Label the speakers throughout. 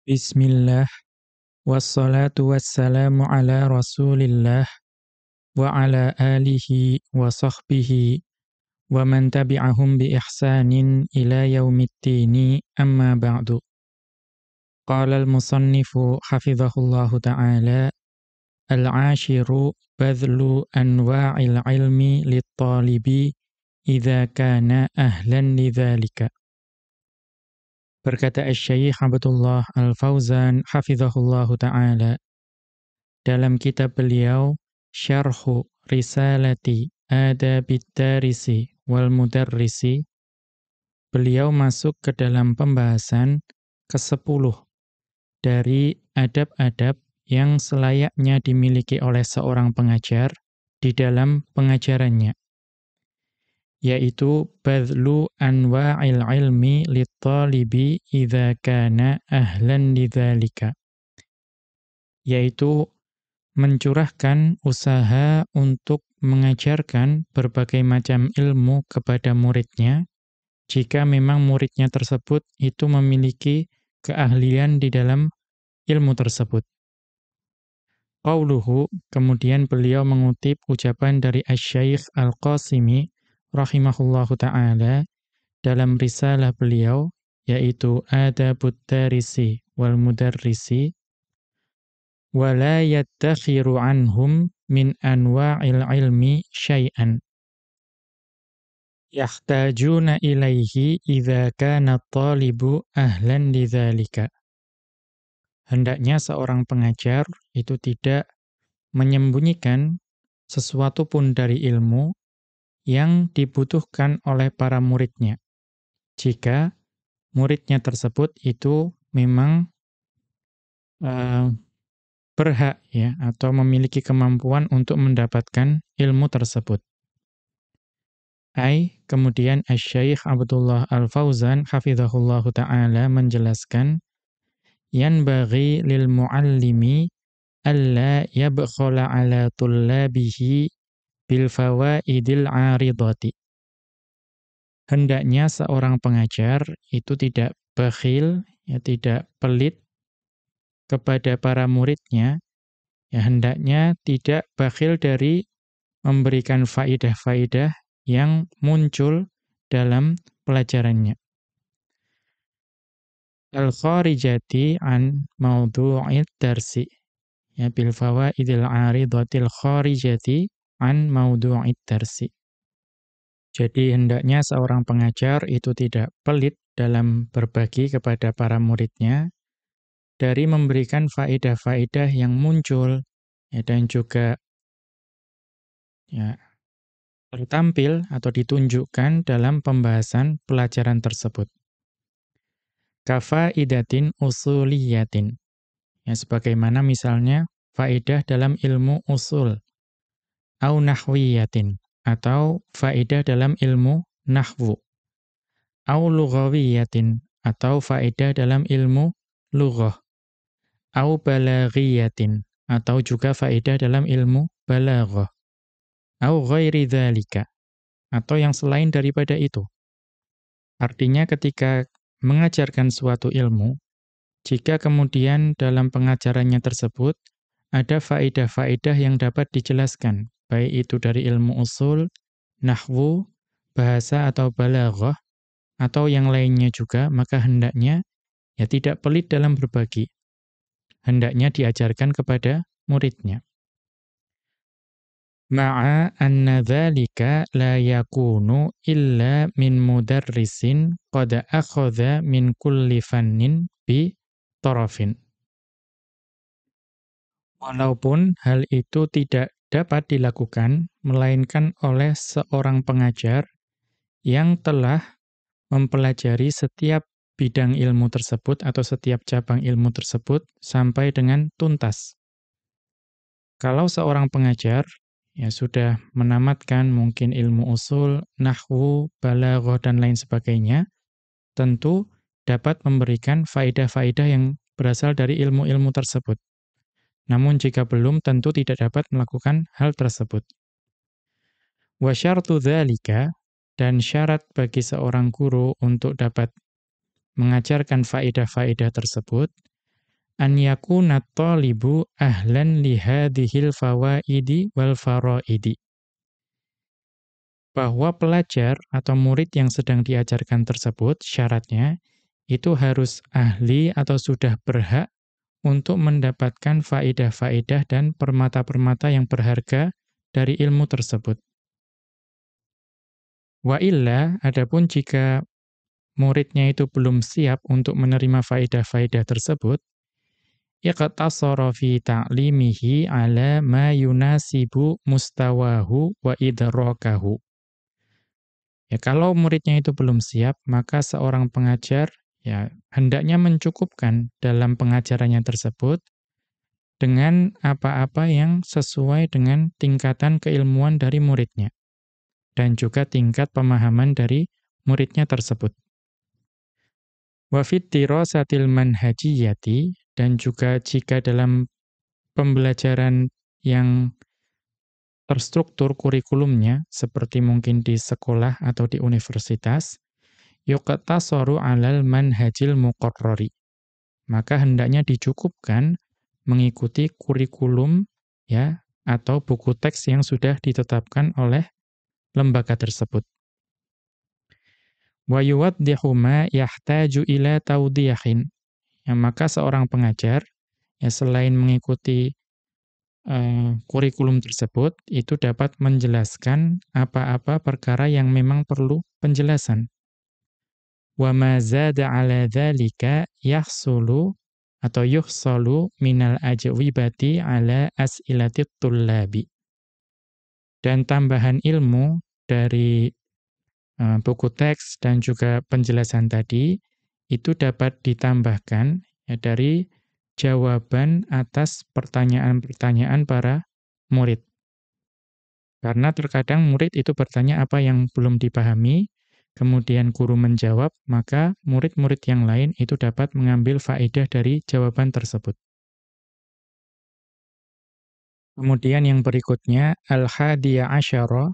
Speaker 1: Bismillah, wassalatu wassalamu ala rasulillah, wa ala alihi wa sahbihi, wa man tabi'ahum bi ihsanin ila yaumiddini amma ba'du. Qala al-musannifu hafizahullahu ta'ala, al-ashiru badlu anwa'il ilmi lit-talibi idza kana ahlan lidhalika. Berkata Asy-Syaikh Abdullah Al-Fauzan hafizahullahu ta'ala dalam kitab beliau Syarhu Risalati Adabid Darisi wal Mudarrisi, beliau masuk ke dalam pembahasan ke-10 dari adab-adab yang selayaknya dimiliki oleh seorang pengajar di dalam pengajarannya, yaitu badlu anwa'il ilmi lit-talibi idza kana ahlan lidzalika, yaitu mencurahkan usaha untuk mengajarkan berbagai macam ilmu kepada muridnya jika memang muridnya tersebut itu memiliki keahlian di dalam ilmu tersebut. Qauluhu, kemudian beliau mengutip ucapan dari Asy-Syaikh Al-Qasimi rahimahullahu ta'ala dalam risalah beliau, yaitu Adabud Darisi wal Mudarrisi, wala yattakhiru anhum min anwa'il ilmi syai'an yahtajuna ilaihi idza kana at-talibu ahlan lidzalika. Hendaknya seorang pengajar itu tidak menyembunyikan sesuatu pun dari ilmu yang dibutuhkan oleh para muridnya, jika muridnya tersebut itu memang berhak ya atau memiliki kemampuan untuk mendapatkan ilmu tersebut. Kemudian Asy-Syaikh Abdullah Al-Fauzan hafizahullahu ta'ala menjelaskan, yanbaghi lil muallimi alla yabkhala ala tullabihi bil fawaidil 'aridati. Hendaknya seorang pengajar itu tidak bakhil, ya tidak pelit kepada para muridnya, ya hendaknya tidak bakhil dari memberikan faidah-faidah yang muncul dalam pelajarannya. Al-kharijati an maudhu'id darsi. Ya, bil fawaidil 'aridatil kharijati an maudhu'id darsi. Jadi hendaknya seorang pengajar itu tidak pelit dalam berbagi kepada para muridnya dari memberikan faedah-faedah yang muncul, ya, dan juga ya tertampil atau ditunjukkan dalam pembahasan pelajaran tersebut. Kafaidatin usuliyatin. Ya, sebagaimana misalnya faedah dalam ilmu usul. Au nahwiyatin. Atau faedah dalam ilmu nahwu. Au lughawiyatin. Atau faedah dalam ilmu lughah. Au balaghiyatin. Atau juga faedah dalam ilmu balaghah. Au ghairi dzalika, atau yang selain daripada itu. Artinya ketika mengajarkan suatu ilmu, jika kemudian dalam pengajarannya tersebut ada faedah-faedah yang dapat dijelaskan, baik itu dari ilmu usul, nahwu, bahasa atau balaghah, atau yang lainnya juga, maka hendaknya ya tidak pelit dalam berbagi. Hendaknya diajarkan kepada muridnya. Ma'a anna dzalika la yakunu illa min mudarrisin qad akhadha min kulli fannin bi tarafin. Walaupun hal itu tidak dapat dilakukan melainkan oleh seorang pengajar yang telah mempelajari setiap bidang ilmu tersebut atau setiap cabang ilmu tersebut sampai dengan tuntas. Kalau seorang pengajar ya sudah menamatkan mungkin ilmu usul, nahwu, balaghah, dan lain sebagainya, tentu dapat memberikan faedah-faedah yang berasal dari ilmu-ilmu tersebut. Namun jika belum, tentu tidak dapat melakukan hal tersebut. Wa syartu dzalika, dan syarat bagi seorang guru untuk dapat mengajarkan faedah-faedah tersebut, an yakuna thalibu ahlan li hadhil fawaidi wal faraidi. Bahwa pelajar atau murid yang sedang diajarkan tersebut, syaratnya itu harus ahli atau sudah berhak untuk mendapatkan faedah-faedah dan permata-permata yang berharga dari ilmu tersebut. Wa illa, adapun jika muridnya itu belum siap untuk menerima faedah-faedah tersebut, iqtasara fi ta'limihi ala ma yunasibu mustawahu wa idrakahu. Ya, kalau muridnya itu belum siap, maka seorang pengajar ya hendaknya mencukupkan dalam pengajarannya tersebut dengan apa-apa yang sesuai dengan tingkatan keilmuan dari muridnya dan juga tingkat pemahaman dari muridnya tersebut. Wa fit dirasatil manhajiyati, dan juga jika dalam pembelajaran yang terstruktur kurikulumnya seperti mungkin di sekolah atau di universitas, yuqtasaru 'alal manhajil muqarrari. Maka hendaknya dicukupkan mengikuti kurikulum ya atau buku teks yang sudah ditetapkan oleh lembaga tersebut. Wa yuwaddihu ma yahtaju ila tawdihin. Ya, maka seorang pengajar ya selain mengikuti kurikulum tersebut itu dapat menjelaskan apa-apa perkara yang memang perlu penjelasan. Wa ma zada 'ala dzalika yahsulu atau yuhsalu minal ajwibati 'ala as'ilatit tullabi. Dan tambahan ilmu dari buku teks dan juga penjelasan tadi itu dapat ditambahkan ya dari jawaban atas pertanyaan-pertanyaan para murid. Karena terkadang murid itu bertanya apa yang belum dipahami, kemudian guru menjawab, maka murid-murid yang lain itu dapat mengambil faedah dari jawaban tersebut. Kemudian yang berikutnya, al-hadiyah asyara,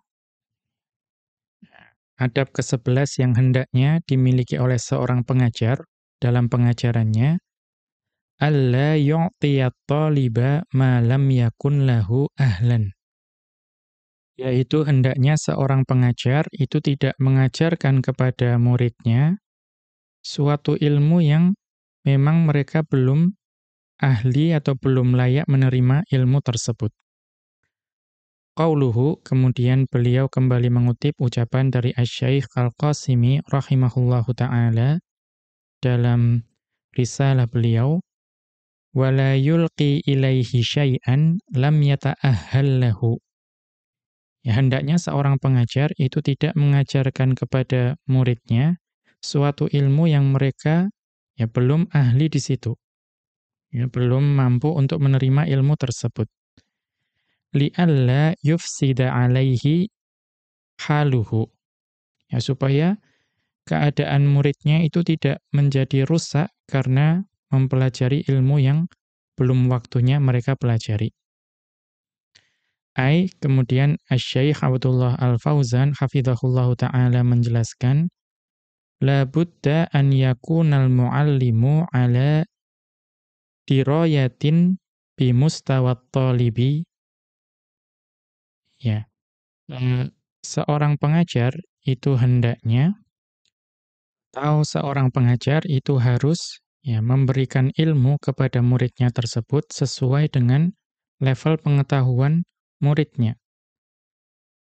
Speaker 1: adab ke-11 yang hendaknya dimiliki oleh seorang pengajar dalam pengajarannya, alla yu'tiyat taliba ma lam yakun lahu ahlan. Yaitu hendaknya seorang pengajar itu tidak mengajarkan kepada muridnya suatu ilmu yang memang mereka belum ahli atau belum layak menerima ilmu tersebut. Qauluhu, kemudian beliau kembali mengutip ucapan dari Asy-Syaikh Al-Qasimi rahimahullahu ta'ala dalam risalah beliau, wala yulqi ilaihi syai'an lam yata'ahhal lahu. Ya, hendaknya seorang pengajar itu tidak mengajarkan kepada muridnya suatu ilmu yang mereka ya belum ahli di situ. Ya, belum mampu untuk menerima ilmu tersebut. Li'alla yufsida 'alaihi haluhu. Ya, supaya keadaan muridnya itu tidak menjadi rusak karena mempelajari ilmu yang belum waktunya mereka pelajari. Kemudian Asy-Syaikh Abdullah Al-Fauzan hafizahullahu ta'ala menjelaskan, la budda an yakunal muallimu ala dirayatin bi mustawat talibi. Ya, seorang pengajar itu hendaknya, atau seorang pengajar itu harus ya memberikan ilmu kepada muridnya tersebut sesuai dengan level pengetahuan muridnya.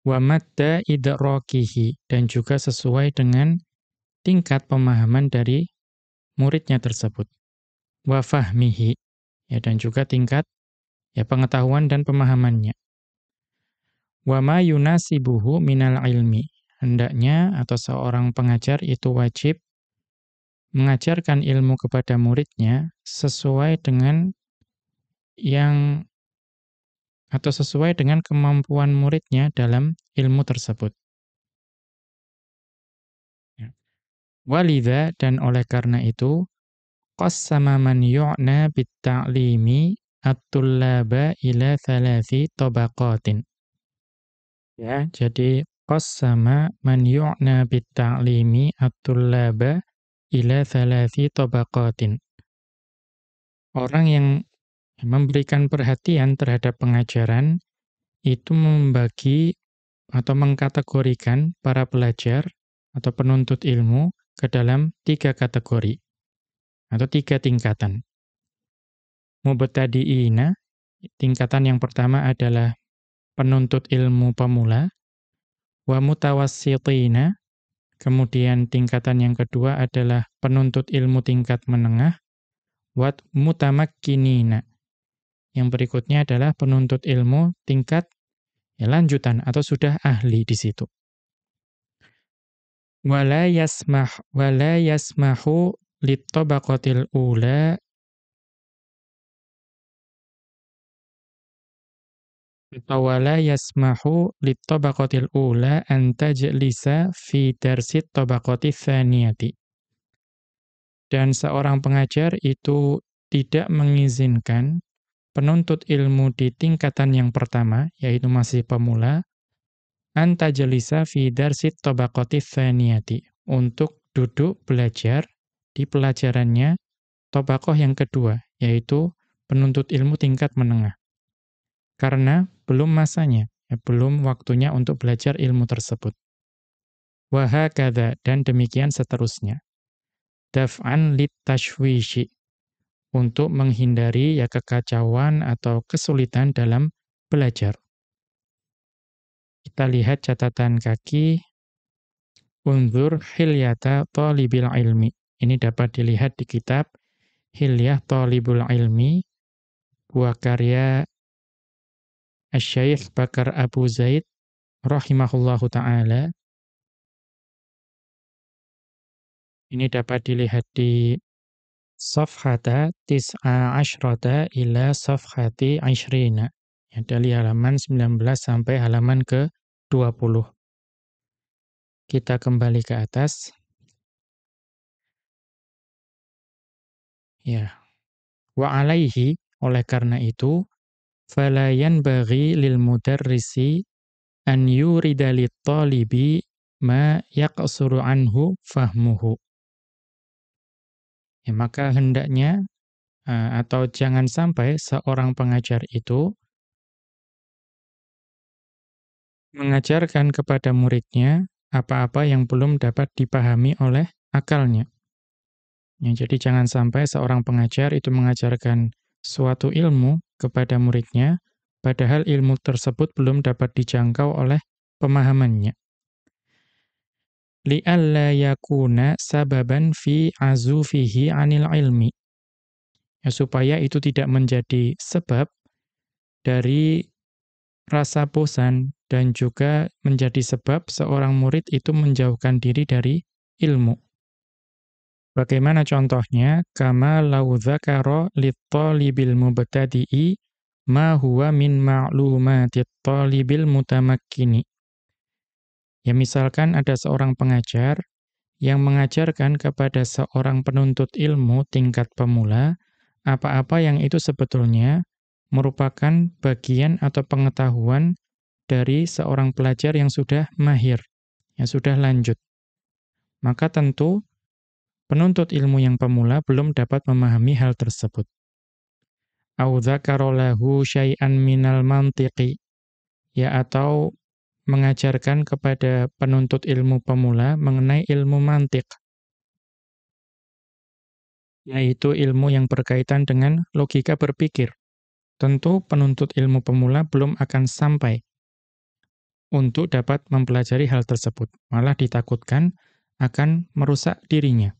Speaker 1: Wa madda idrakihi, dan juga sesuai dengan tingkat pemahaman dari muridnya tersebut. Wa fahmihi, ya, dan juga tingkat ya pengetahuan dan pemahamannya. Wa ma yunasibuhu minal ilmi, hendaknya atau seorang pengajar itu wajib mengajarkan ilmu kepada muridnya sesuai dengan yang atau sesuai dengan kemampuan muridnya dalam ilmu tersebut. Ya. Walidha, dan oleh karena itu, qassama man yu'na bit-ta'limi at-tullaba ila 3 tabaqatin. Ya, jadi qassama man yu'na bit-ta'limi at-tullaba ila 3 tabaqatin. Orang yang memberikan perhatian terhadap pengajaran itu membagi atau mengkategorikan para pelajar atau penuntut ilmu ke dalam 3 kategori atau 3 tingkatan. Mubtadi'ina, tingkatan yang pertama adalah penuntut ilmu pemula, wa mutawassitina, kemudian tingkatan yang kedua adalah penuntut ilmu tingkat menengah, wa mutamakkinina. Yang berikutnya adalah penuntut ilmu tingkat lanjutan atau sudah ahli di situ. Wala yasmahu lit-tabaqatil ula wala yasmahu lit-tabaqatil ula an tajlisa fi darsit tabaqati tsaniyati. Dan seorang pengajar itu tidak mengizinkan penuntut ilmu di tingkatan yang pertama, yaitu masih pemula, an tajlisa fi darsit tabaqati tsaniyati, untuk duduk belajar di pelajarannya tabaqah yang kedua, yaitu penuntut ilmu tingkat menengah. Karena belum masanya, belum waktunya untuk belajar ilmu tersebut. Wa hakadha, dan demikian seterusnya. Daf'an lit-tashwishi, untuk menghindari kekacauan atau kesulitan dalam belajar. Kita lihat catatan kaki, unzur hilyata thalibil ilmi. Ini dapat dilihat di kitab Hilyah Thalibul Ilmi, buah karya Asy-Syaikh Bakar Abu Zaid rahimahullahu ta'ala. Ini dapat dilihat di Safhata tis'a asyrata ila safhati asyrina. Ya, dari halaman 19 sampai halaman ke-20. Kita kembali ke atas. Ya. Wa alaihi, oleh karena itu, fala yanbaghi lil mudarrisi an yurida lit-talibi ma yaqsuru anhu fahmuhu. Ya, maka hendaknya atau jangan sampai seorang pengajar itu mengajarkan kepada muridnya apa-apa yang belum dapat dipahami oleh akalnya. Ya, jadi jangan sampai seorang pengajar itu mengajarkan suatu ilmu kepada muridnya, padahal ilmu tersebut belum dapat dijangkau oleh pemahamannya. Li'alla yakuna sababan fi azufihi 'anil ilmi. Ya, supaya itu tidak menjadi sebab dari rasa bosan dan juga menjadi sebab seorang murid itu menjauhkan diri dari ilmu. Bagaimana contohnya? Kama law dzakara lit-talibil mubtadi'i ma huwa min ma'lumatit talibil mutamakkini. Ya, misalkan ada seorang pengajar yang mengajarkan kepada seorang penuntut ilmu tingkat pemula apa-apa yang itu sebetulnya merupakan bagian atau pengetahuan dari seorang pelajar yang sudah mahir, yang sudah lanjut. Maka tentu penuntut ilmu yang pemula belum dapat memahami hal tersebut. Au dzakara lahu syai'an minal mantiqi, ya, atau mengajarkan kepada penuntut ilmu pemula mengenai ilmu mantiq, yaitu ilmu yang berkaitan dengan logika berpikir. Tentu penuntut ilmu pemula belum akan sampai untuk dapat mempelajari hal tersebut. Malah ditakutkan akan merusak dirinya.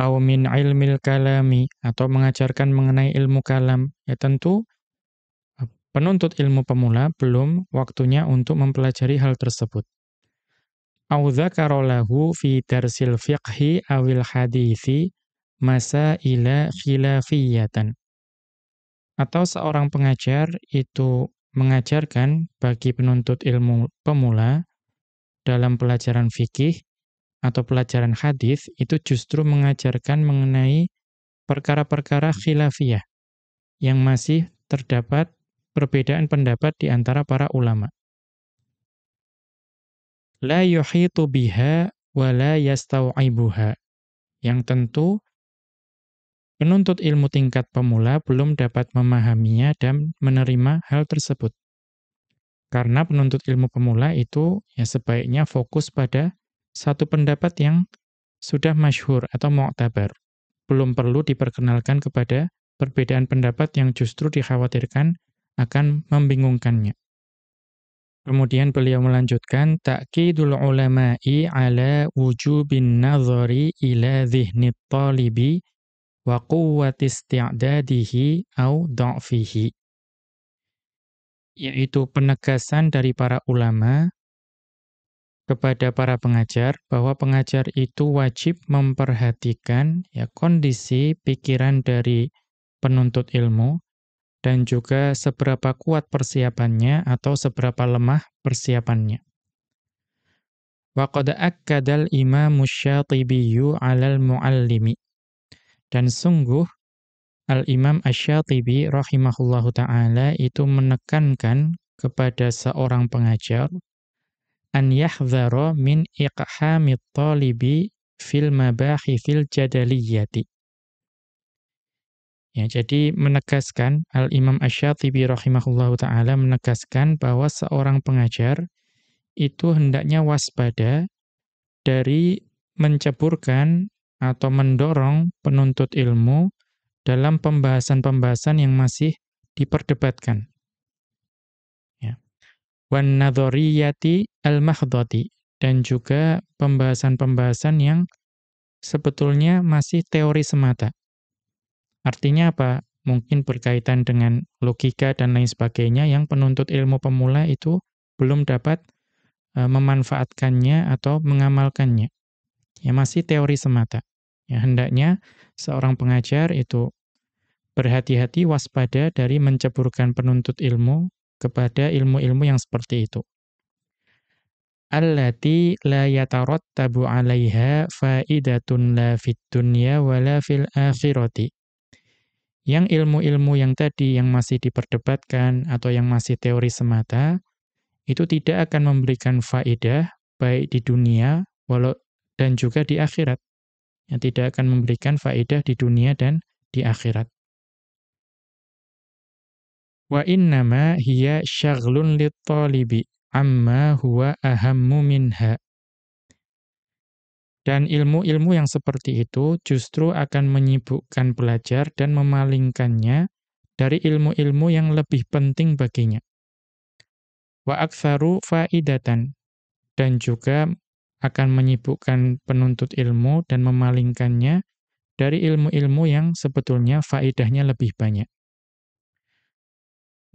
Speaker 1: Au min ilmil kalami, atau mengajarkan mengenai ilmu kalam. Ya, tentu penuntut ilmu pemula belum waktunya untuk mempelajari hal tersebut. Au dzakara lahu fi darsil fiqhi awil hadithi masaila khilafiyatan. Atau seorang pengajar itu mengajarkan bagi penuntut ilmu pemula dalam pelajaran fikih atau pelajaran hadis itu justru mengajarkan mengenai perkara-perkara khilafiyah yang masih terdapat perbedaan pendapat di antara para ulama. La yuhitu biha wa la yastau'ibuha. Yang tentu Penuntut ilmu tingkat pemula belum dapat memahaminya dan menerima hal tersebut. Karena penuntut ilmu pemula itu ya sebaiknya fokus pada satu pendapat yang sudah masyhur atau mu'tabar. Belum perlu diperkenalkan kepada perbedaan pendapat yang justru dikhawatirkan akan membingungkannya. Kemudian beliau melanjutkan, ta'kidul ulama'i ala wujubin nadhari ila dhihnit talibi wa quwwati isti'dadihi au dha'fihi. Yaitu penegasan dari para ulama kepada para pengajar bahwa pengajar itu wajib memperhatikan ya kondisi pikiran dari penuntut ilmu dan juga seberapa kuat persiapannya atau seberapa lemah persiapannya. Wa qad akkadal Imam Asy-Syatibiyyu 'alal muallimi. Dan sungguh Al-Imam Asy-Syatibi rahimahullahu taala itu menekankan kepada seorang pengajar an yahdhara min iqhamit talibi fil mabahithil jadaliyyati. Ya, jadi menegaskan Al-Imam Asy-Syatibi rahimahullahu taala menegaskan bahwa seorang pengajar itu hendaknya waspada dari menceburkan atau mendorong penuntut ilmu dalam pembahasan-pembahasan yang masih diperdebatkan. Ya. Wan nadhariyati al-mahdhati, dan juga pembahasan-pembahasan yang sebetulnya masih teori semata. Artinya apa? Mungkin berkaitan dengan logika dan lain sebagainya yang penuntut ilmu pemula itu belum dapat memanfaatkannya atau mengamalkannya. Ya masih teori semata. Ya hendaknya seorang pengajar itu berhati-hati waspada dari menceburkan penuntut ilmu kepada ilmu-ilmu yang seperti itu. Allati la yatarattabu 'alaiha faidatun la fid dunya wala fil akhirati. Yang ilmu-ilmu yang tadi yang masih diperdebatkan atau yang masih teori semata itu tidak akan memberikan faedah baik di dunia dan juga di akhirat. Yang tidak akan memberikan faedah di dunia dan di akhirat. Wa innama hiya syaghlun lit-talibi amma huwa ahammu minha. Dan ilmu-ilmu yang seperti itu justru akan menyibukkan pelajar dan memalingkannya dari ilmu-ilmu yang lebih penting baginya. Wa aktsaru faidatan, dan juga akan menyibukkan penuntut ilmu dan memalingkannya dari ilmu-ilmu yang sebetulnya faidahnya lebih banyak.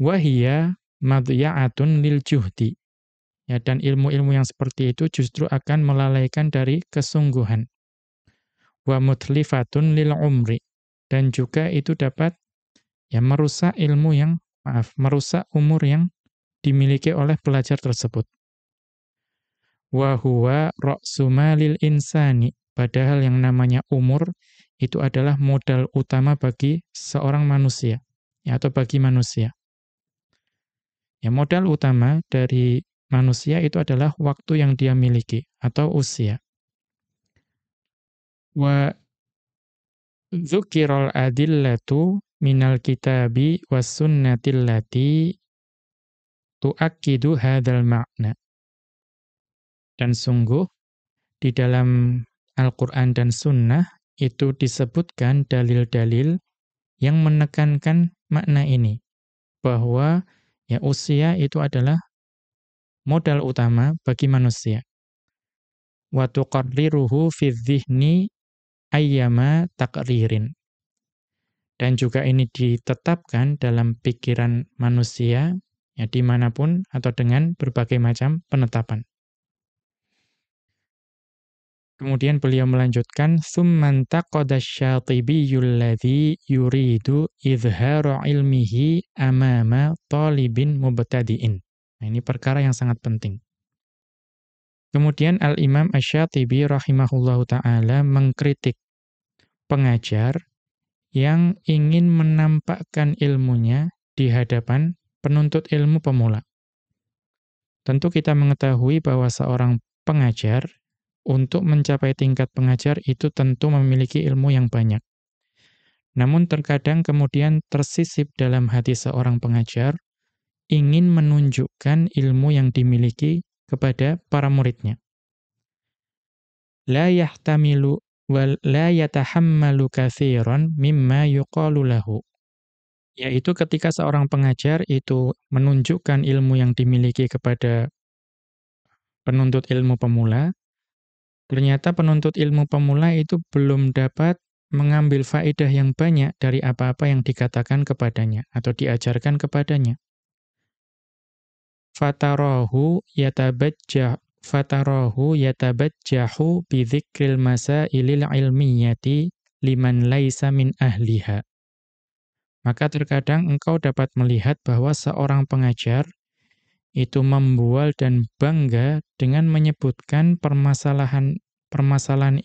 Speaker 1: Wa hiya madhya'atun lil juhdi. Ya, dan ilmu-ilmu yang seperti itu justru akan melalaikan dari kesungguhan. Wa mutlifatun lil umri, dan juga itu dapat ya merusak merusak umur yang dimiliki oleh pelajar tersebut. Wa huwa ra'su malil insani, padahal yang namanya umur itu adalah modal utama bagi seorang manusia, ya, atau bagi manusia. Ya, modal utama dari manusia itu adalah waktu yang dia miliki atau usia. Wa dzukiral adillatu minal kitabi was sunnatil lati tuakkidu hadzal ma'na. Dan sungguh di dalam Al-Qur'an dan Sunnah itu disebutkan dalil-dalil yang menekankan makna ini, bahwa ya usia itu adalah modal utama bagi manusia. Wa tuqarriruhu fi dzihni ayyama taqririn. Dan juga ini ditetapkan dalam pikiran manusia, ya dimanapun atau dengan berbagai macam penetapan. Kemudian beliau melanjutkan, ثُمَّ انْتَقَدَ الشَّاطِبِيُّ الَّذِي يُرِيدُ إِظْهَارَ عِلْمِهِ أَمَامَ طَالِبٍ مُبْتَدِئٍ. Nah, ini perkara yang sangat penting. Kemudian Al-Imam Asy-Syatibi rahimahullahu ta'ala mengkritik pengajar yang ingin menampakkan ilmunya di hadapan penuntut ilmu pemula. Tentu kita mengetahui bahwa seorang pengajar untuk mencapai tingkat pengajar itu tentu memiliki ilmu yang banyak. Namun terkadang kemudian tersisip dalam hati seorang pengajar, ingin menunjukkan ilmu yang dimiliki kepada para muridnya. La yahtamilu wa la yatahammalu katsiran mimma yuqalu lahu. Yaitu ketika seorang pengajar itu menunjukkan ilmu yang dimiliki kepada penuntut ilmu pemula, ternyata penuntut ilmu pemula itu belum dapat mengambil faedah yang banyak dari apa-apa yang dikatakan kepadanya atau diajarkan kepadanya. Fatarahu yatabajjahu bi dzikril masailil ilmiyati liman laisa min ahliha. Maka terkadang engkau dapat melihat bahwa seorang pengajar itu membual dan bangga dengan menyebutkan permasalahan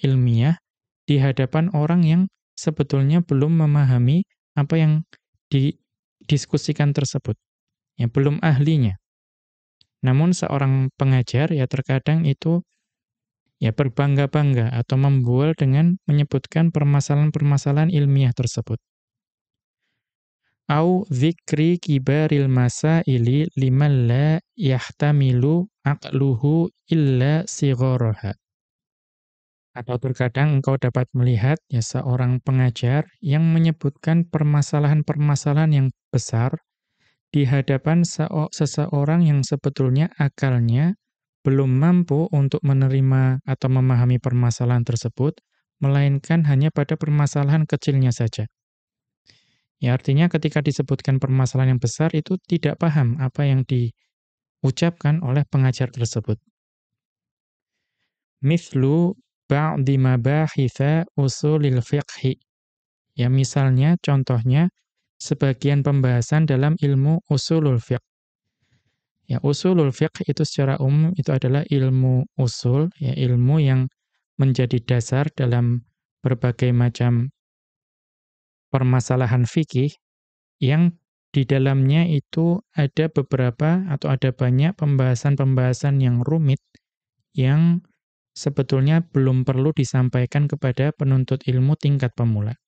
Speaker 1: ilmiah di hadapan orang yang sebetulnya belum memahami apa yang didiskusikan tersebut, yang belum ahlinya. Namun seorang pengajar ya terkadang itu ya berbangga-bangga atau membual dengan menyebutkan permasalahan-permasalahan ilmiah tersebut. Au dzikri kibaril masaili liman la yahtamilu aqluhu illa sigharaha. Atau terkadang engkau dapat melihat ya seorang pengajar yang menyebutkan permasalahan-permasalahan yang besar di hadapan seseorang yang sebetulnya akalnya belum mampu untuk menerima atau memahami permasalahan tersebut, melainkan hanya pada permasalahan kecilnya saja. Ya, artinya ketika disebutkan permasalahan yang besar itu tidak paham apa yang diucapkan oleh pengajar tersebut. Mithlu ba'di mabahitha usulil fiqhi. Ya, misalnya, contohnya, sebagian pembahasan dalam ilmu usulul fiqh. Ya, usulul fiqh itu secara umum itu adalah ilmu usul, ya, ilmu yang menjadi dasar dalam berbagai macam permasalahan fikih, yang di dalamnya itu ada beberapa atau ada banyak pembahasan-pembahasan yang rumit yang sebetulnya belum perlu disampaikan kepada penuntut ilmu tingkat pemula.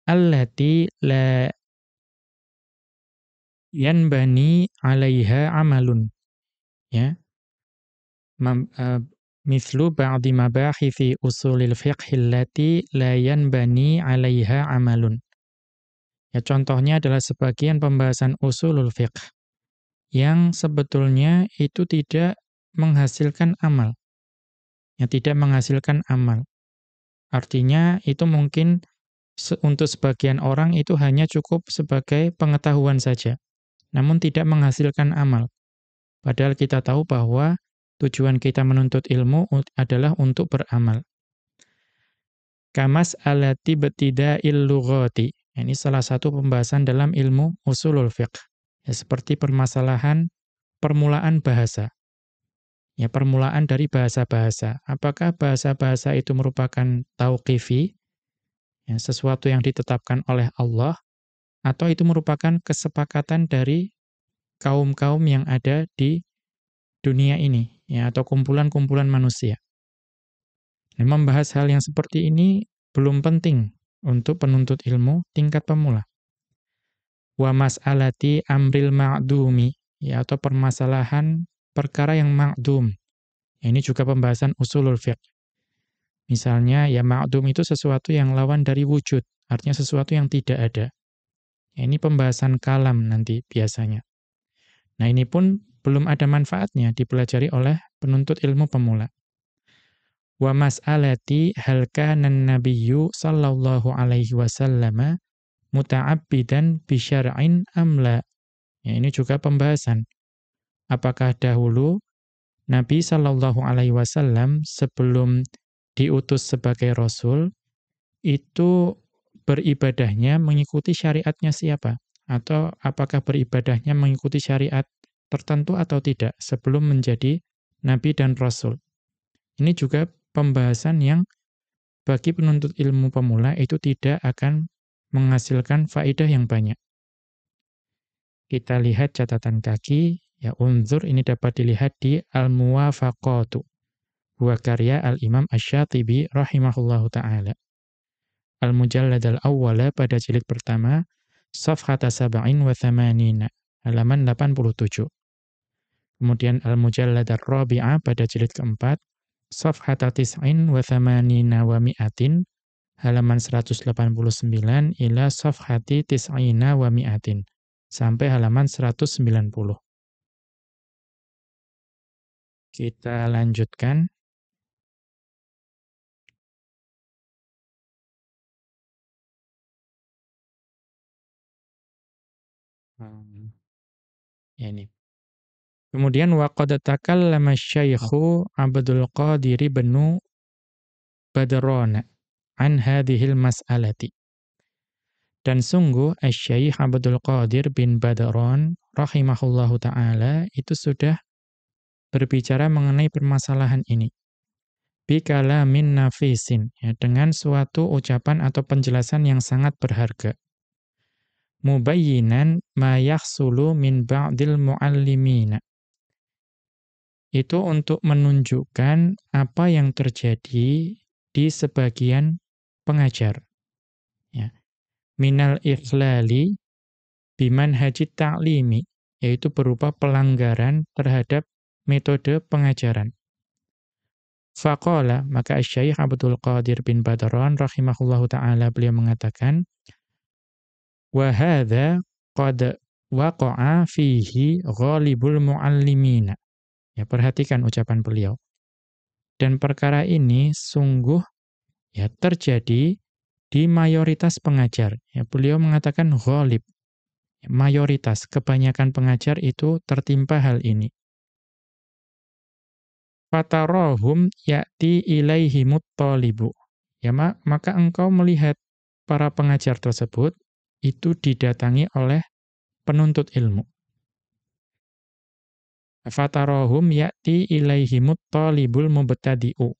Speaker 1: Allati la yanbani 'alaiha 'amalun. Ya. Mithlu ba'di mabahithi usulil fiqhi allati la yanbani 'alaiha 'amalun. Ya, contohnya adalah sebagian pembahasan usulul fiqh yang sebetulnya itu tidak menghasilkan amal. Ya, tidak menghasilkan amal. Artinya itu mungkin untuk sebagian orang itu hanya cukup sebagai pengetahuan saja, namun tidak menghasilkan amal. Padahal kita tahu bahwa tujuan kita menuntut ilmu adalah untuk beramal. Kamas alati betida'il lughati. Ini salah satu pembahasan dalam ilmu usulul fiqh. Ya, seperti permasalahan permulaan bahasa. Ya, permulaan dari bahasa-bahasa. Apakah bahasa-bahasa itu merupakan tauqifi, ya, sesuatu yang ditetapkan oleh Allah, atau itu merupakan kesepakatan dari kaum-kaum yang ada di dunia ini, ya, atau kumpulan-kumpulan manusia. Nah, membahas hal yang seperti ini belum penting untuk penuntut ilmu tingkat pemula. Wa mas'alati amril ma'dumi, ya, atau permasalahan perkara yang ma'dum. Ini juga pembahasan usulul fiqh. Misalnya, ya, ma'dum itu sesuatu yang lawan dari wujud, artinya sesuatu yang tidak ada. Ini pembahasan kalam nanti biasanya. Nah, ini pun belum ada manfaatnya dipelajari oleh penuntut ilmu pemula. Wa mas'alati hal kana an-nabiyyu sallallahu alaihi wasallam muta'abbidan bi syar'in am la. Ya, ini juga pembahasan. Apakah dahulu Nabi sallallahu alaihi wasallam sebelum diutus sebagai rasul itu beribadahnya mengikuti syariatnya siapa? Atau apakah beribadahnya mengikuti syariat tertentu atau tidak sebelum menjadi nabi dan rasul? Ini juga pembahasan yang bagi penuntut ilmu pemula itu tidak akan menghasilkan faedah yang banyak. Kita lihat catatan kaki, ya, unzur ini dapat dilihat di Al-Muwafaqatu, buah karya Al-Imam Asy-Syatibi rahimahullahu ta'ala. al-mujallad al-awwala pada jilid pertama, safhata sab'in wa thamanina, halaman 87. Kemudian al-mujallad ar-rabi'a pada jilid keempat, safhata tis'in wa thamanina wa mi'atin, halaman 189 ila safhati tis'ina wa mi'atin, sampai halaman 190. Kita lanjutkan. Ya ini. Kemudian waqad takallama asy-syaikhu Abdul Qadir bin Badran an hadhil mas'alati. Dan sungguh Asy-Syaikh Abdul Qadir bin Badran rahimahullahu taala itu sudah berbicara mengenai permasalahan ini. Bi kalamin nafisin, ya, dengan suatu ucapan atau penjelasan yang sangat berharga. Mubayyinan ma yahsulu min ba'dil muallimina. Itu untuk menunjukkan apa yang terjadi di sebagian pengajar. Ya. Minal ikhlali bimanhajit ta'limi, yaitu berupa pelanggaran terhadap metode pengajaran. Faqala, maka Asy-Syaikh Abdul Qadir bin Badran rahimahullahu ta'ala beliau mengatakan, wa hadza qad waqa'a fihi ghalibul muallimina. Ya, perhatikan ucapan beliau. Dan perkara ini sungguh ya terjadi di mayoritas pengajar. Ya, beliau mengatakan ghalib, mayoritas, kebanyakan pengajar itu tertimpa hal ini. Fatarahum ya'ti ilaihimut talibu. Ya, maka engkau melihat para pengajar tersebut itu didatangi oleh penuntut ilmu. Fatarahum ya'ti ilaihimut talibul mubtadi'u.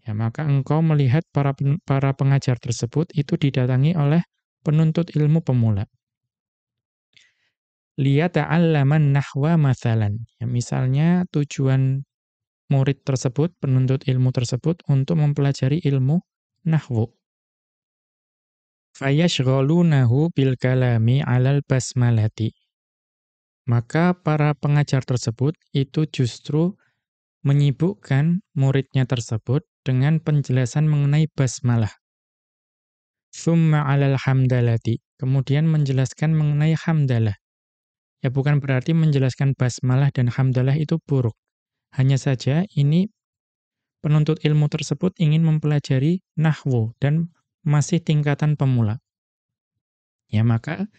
Speaker 1: Ya, maka engkau melihat para pengajar tersebut itu didatangi oleh penuntut ilmu pemula. Liyata'allaman nahwa mathalan. Ya, misalnya tujuan murid tersebut, penuntut ilmu tersebut untuk mempelajari ilmu nahwu. Fayashghalunahu bil kalami 'alal basmalati. Maka para pengajar tersebut itu justru menyibukkan muridnya tersebut dengan penjelasan mengenai basmalah. Tsumma 'alal hamdalati. Kemudian menjelaskan mengenai hamdalah. Ya, bukan berarti menjelaskan basmalah dan hamdalah itu buruk. Hanya saja ini penuntut ilmu tersebut ingin mempelajari nahwu dan masih tingkatan pemula. Ya, maka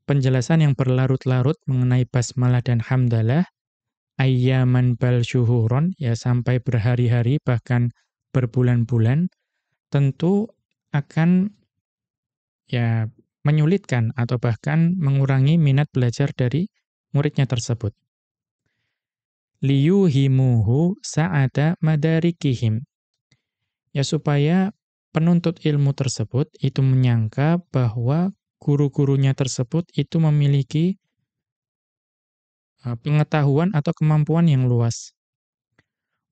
Speaker 1: penjelasan yang berlarut-larut mengenai basmalah dan hamdalah, ayyaman bal syuhuron, ya sampai berhari-hari bahkan berbulan-bulan, tentu akan ya menyulitkan atau bahkan mengurangi minat belajar dari muridnya tersebut. Liyuhimuhu sa'ata madarikihim. Ya, supaya penuntut ilmu tersebut itu menyangka bahwa guru-gurunya tersebut itu memiliki pengetahuan atau kemampuan yang luas.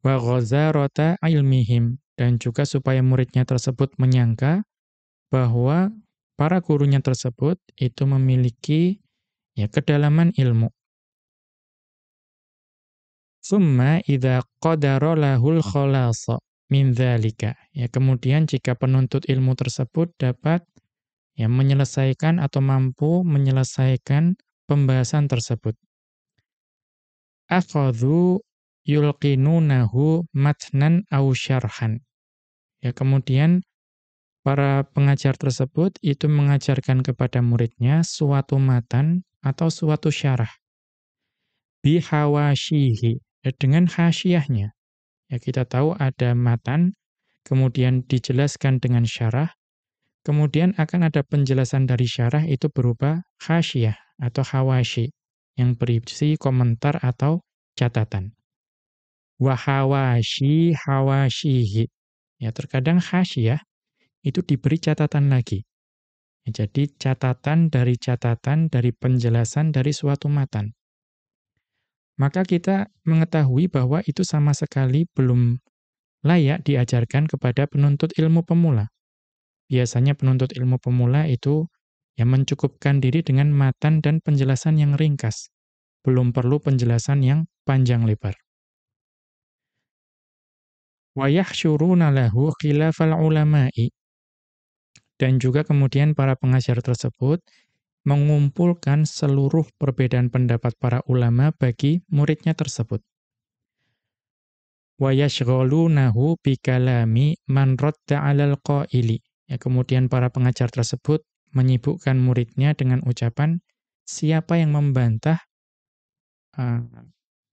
Speaker 1: Wa ghazarata ilmihim, dan juga supaya muridnya tersebut menyangka bahwa para gurunya tersebut itu memiliki ya kedalaman ilmu. Summa idza qadara lahul khalasa min dzalika. Ya, kemudian jika penuntut ilmu tersebut dapat ya menyelesaikan atau mampu menyelesaikan pembahasan tersebut. Akhadhu yulqinunahu matnan aw syarhan. Ya, kemudian para pengajar tersebut itu mengajarkan kepada muridnya suatu matan atau suatu syarah. Bihawasyihi, dengan hasyiahnya. Ya, kita tahu ada matan, kemudian dijelaskan dengan syarah, kemudian akan ada penjelasan dari syarah itu berupa hasyiah atau hawasyi, yang berisi komentar atau catatan. Wa hawasyi hawasyihi. Ya, terkadang hasyiah itu diberi catatan lagi. Ya, jadi catatan dari penjelasan dari suatu matan. Maka kita mengetahui bahwa itu sama sekali belum layak diajarkan kepada penuntut ilmu pemula. Biasanya penuntut ilmu pemula itu ya mencukupkan diri dengan matan dan penjelasan yang ringkas. Belum perlu penjelasan yang panjang lebar. Wa yahsyuruna lahu khilafal ulama'i. Dan juga kemudian para pengajar tersebut mengumpulkan seluruh perbedaan pendapat para ulama bagi muridnya tersebut. Wa yashghalunahu bikalami man radda 'alal qaili. Ya, kemudian para pengajar tersebut menyibukkan muridnya dengan ucapan siapa yang membantah uh,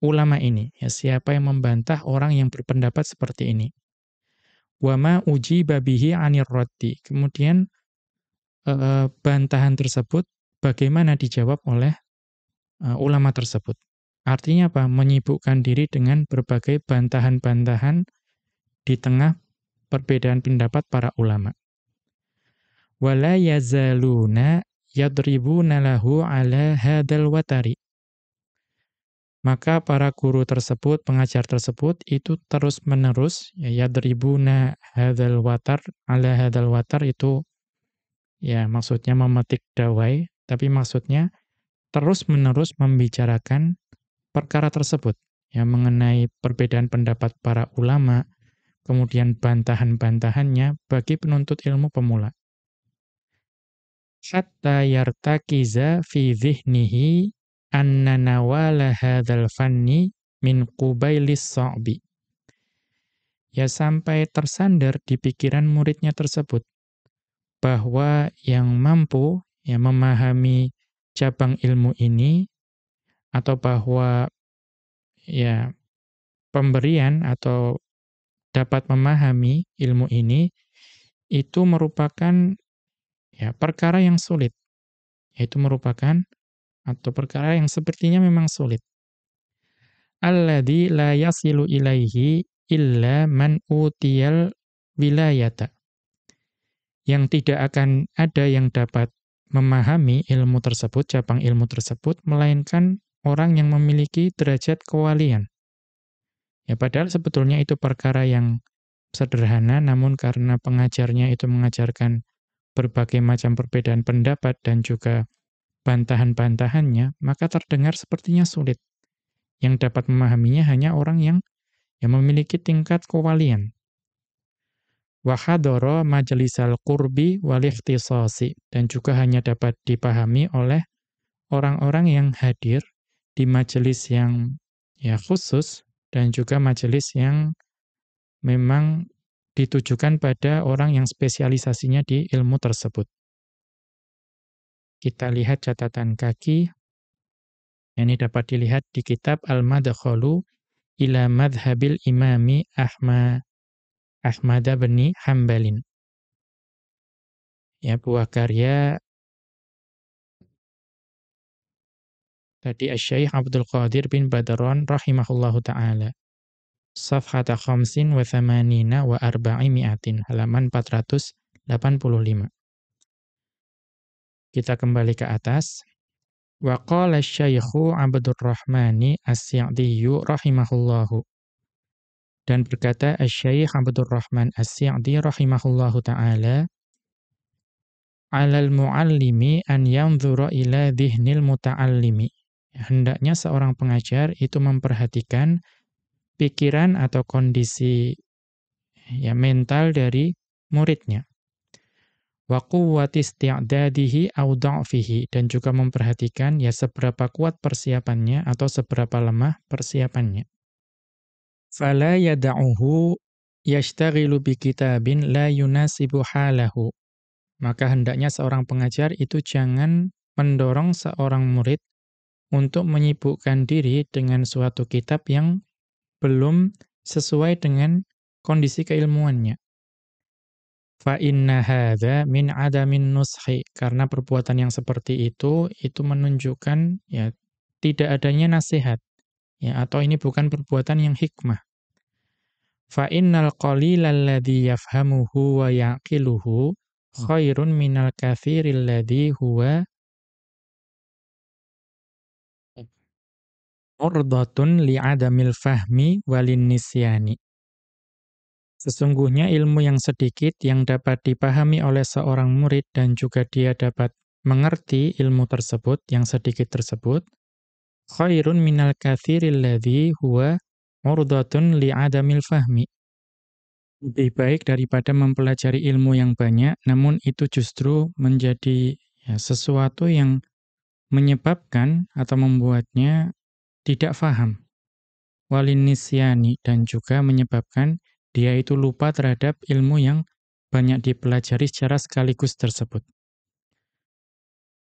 Speaker 1: ulama ini, ya, siapa yang membantah orang yang berpendapat seperti ini. Wa ma ujiba bihi 'anir raddi. Kemudian bantahan tersebut bagaimana dijawab oleh ulama tersebut. Artinya apa? Menyibukkan diri dengan berbagai bantahan-bantahan di tengah perbedaan pendapat para ulama. Wala yazaluna yadribuna lahu ala hadzal watari. Maka para guru tersebut, pengajar tersebut itu terus-menerus ya, yadribuna hadzal watar ala hadzal watar itu ya maksudnya memetik dawai, tapi maksudnya terus-menerus membicarakan perkara tersebut yang mengenai perbedaan pendapat para ulama, kemudian bantahan-bantahannya bagi penuntut ilmu pemula. Hatta yartakiza fi dhihnihi anna nawala hadzal fanni min qubailis sa'bi. Ya sampai tersandar di pikiran muridnya tersebut bahwa yang mampu ya memahami cabang ilmu ini atau bahwa ya pemberian atau dapat memahami ilmu ini itu merupakan ya perkara yang sulit. Itu merupakan atau perkara yang sepertinya memang sulit. Alladzi la yasilu ilaihi illa man utiyal wilayata. Yang tidak akan ada yang dapat memahami ilmu tersebut, cabang ilmu tersebut, melainkan orang yang memiliki derajat kewalian. Ya padahal sebetulnya itu perkara yang sederhana, namun karena pengajarnya itu mengajarkan berbagai macam perbedaan pendapat dan juga bantahan-bantahannya, maka terdengar sepertinya sulit. Yang dapat memahaminya hanya orang yang memiliki tingkat kewalian. Wa hadara majlisal qurbi wal ikhtisasi, dan juga hanya dapat dipahami oleh orang-orang yang hadir di majelis yang ya khusus dan juga majelis yang memang ditujukan pada orang yang spesialisasinya di ilmu tersebut. Kita lihat catatan kaki. Ini dapat dilihat di kitab Al-Madkhalu ila Madhhabil Imami Ahmad bin Hambalin. Ya, buah karya tadi Asy-Syaikh Abdul Qadir bin Badran rahimahullahu taala. Safhata khamsin wa thamanina wa arba'i mi'atin, halaman 485. Kita kembali ke atas. Wa qala Syaikhu Abdurrahmani As-Sa'diyyu rahimahullahu. Dan berkata Asy-Syaikh Abdurrahman As-Sa'di rahimahullahu taala, "'Alal muallimi an yanzura ila dhihnil muta'allimi." Hendaknya seorang pengajar itu memperhatikan pikiran atau kondisi ya mental dari muridnya. Wa quwwati isti'dadihi aw dha'fihi, dan juga memperhatikan ya seberapa kuat persiapannya atau seberapa lemah persiapannya. Fala yada'uhu yashtaghilu bi kitabin la yunasibu halahu. Maka hendaknya seorang pengajar itu jangan mendorong seorang murid untuk menyibukkan diri dengan suatu kitab yang belum sesuai dengan kondisi keilmuannya. Fa inna hadza min adamin nushi, karena perbuatan yang seperti itu menunjukkan ya tidak adanya nasihat, ya, atau ini bukan perbuatan yang hikmah. Fa innal qalilal ladzi yafhamuhu wa yaqiluhu khairun minal katsiril ladzi huwa urdatun li'adamil fahmi walin nisyani. Sesungguhnya ilmu yang sedikit yang dapat dipahami oleh seorang murid dan juga dia dapat mengerti ilmu tersebut, yang sedikit tersebut, khairun minal katsiril ladzi huwa urdatun li'adamil fahmi. Lebih baik daripada mempelajari ilmu yang banyak, namun itu justru menjadi sesuatu yang menyebabkan atau membuatnya tidak faham. Walinisyani, dan juga menyebabkan dia itu lupa terhadap ilmu yang banyak dipelajari secara sekaligus tersebut.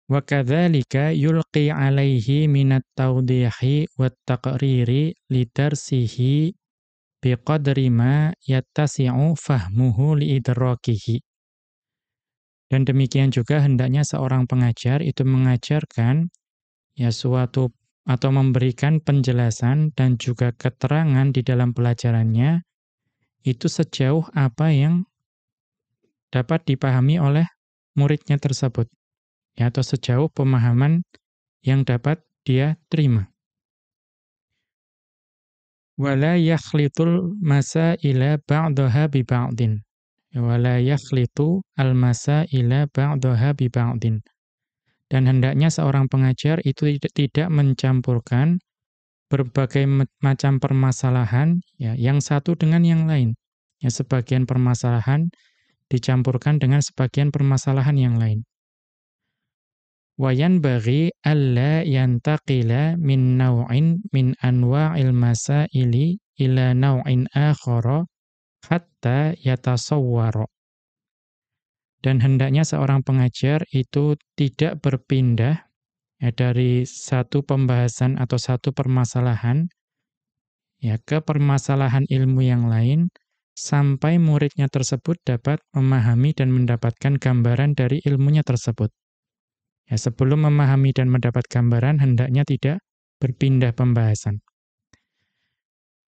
Speaker 1: Wa kadzalika yulqi 'alaihi minat tawdihi wat taqriri lidarsihi biqadri ma yattasi'u fahmuhu liidrakihi. Dan demikian juga hendaknya seorang pengajar itu mengajarkan suatu atau memberikan penjelasan dan juga keterangan di dalam pelajarannya itu sejauh apa yang dapat dipahami oleh muridnya tersebut, atau sejauh pemahaman yang dapat dia terima. Wala yakhlitul masaila ba'daha bi ba'din. Wala yakhlitu al-masaila ba'daha bi ba'din. Dan hendaknya seorang pengajar itu tidak mencampurkan berbagai macam permasalahan yang satu dengan yang lain. Sebagian permasalahan dicampurkan dengan sebagian permasalahan yang lain. Wa yanbaghi alla yantaqila min naw'in min anwa'il masaili ila naw'in akhara hatta yatasawwara. Dan hendaknya seorang pengajar itu tidak berpindah dari satu pembahasan atau satu permasalahan ke permasalahan ilmu yang lain sampai muridnya tersebut dapat memahami dan mendapatkan gambaran dari ilmunya tersebut. Sebelum memahami dan mendapat gambaran, hendaknya tidak berpindah pembahasan.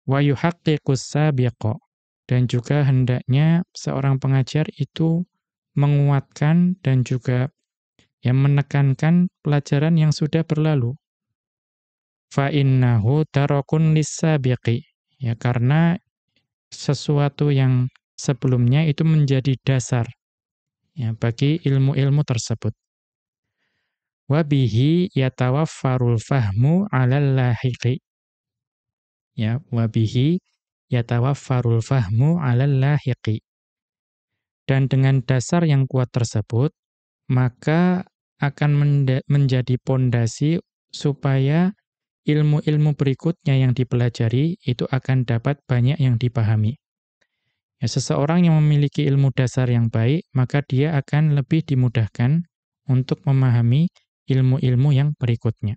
Speaker 1: Wa yuhaqqiqus sabiqa, dan juga hendaknya seorang pengajar itu menguatkan dan juga menekankan pelajaran yang sudah berlalu. Fa innahu tarakun lis-sabiqi, karena sesuatu yang sebelumnya itu menjadi dasar bagi ilmu-ilmu tersebut. Wa bihi yatawaffarul fahmu 'alal lahiqi. Wa bihi yatawaffarul fahmu 'alal lahiqi. Dan dengan dasar yang kuat tersebut, maka akan menjadi pondasi supaya ilmu-ilmu berikutnya yang dipelajari itu akan dapat banyak yang dipahami. Seseorang yang memiliki ilmu dasar yang baik, maka dia akan lebih dimudahkan untuk memahami ilmu-ilmu yang berikutnya.